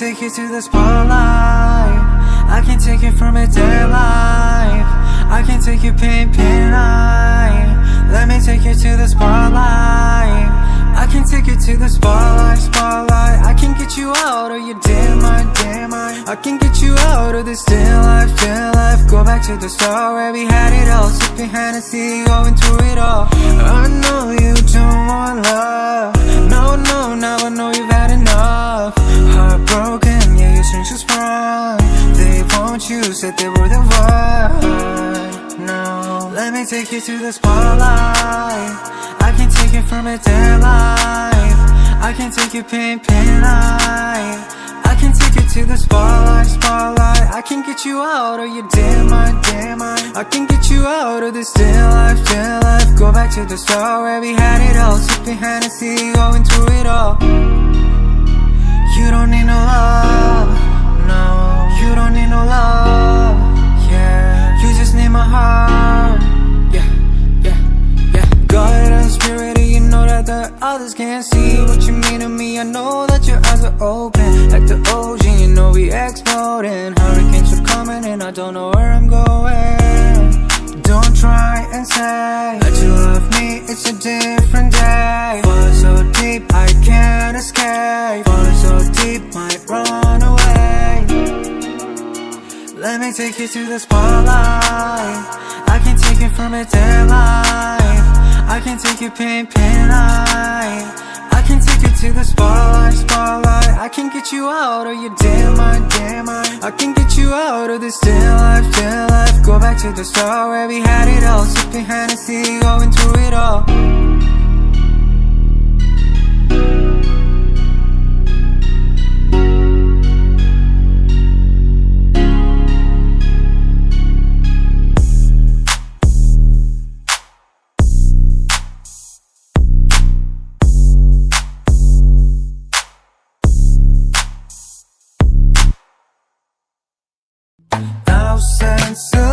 take you to the spotlight. I can take you from a dead life. I can take you pin eye. Let me take you to the spotlight. I can take you to the spotlight, spotlight. I can get you out of your damn mind, damn mind. I can get you out of this damn life, damn life. Go back to the start where we had it all. Sipping Hennessy, going through it all. I know you don't want love. No, no, now I know you've had enough. Heartbroken, yeah, your strings are sprung. They want you, said they were the one. No, let me take you to the spotlight. I can take you from a dead life. I can take you pin eye. I can take you to the spotlight, spotlight. I can get you out of your damn mind, damn mind. I can get you out of this damn life, damn life. Go back to the start where we had it all. Sipping Hennessy, going through it all. You don't need no love, no. You don't need no love, yeah. You just need my heart, yeah, yeah, yeah. God and spirit, you know that the others can't see what you mean to me. I know that your eyes are open like the ocean, you know we exploding. Hurricanes are coming and I don't know where I'm going. Don't try and say that you love me, it's a different day. Falling so deep, I can't escape. Falling so deep, might run away. Let me take you to the spotlight. I can take you from a dead life. I can take you pin eye. I can take you to the spotlight, spotlight. I can get you out of your damn mind, damn mind. I can get you out of this damn life, damn life. Go back to the start where we had it all. Sipping Hennessy, going through it all. 1000次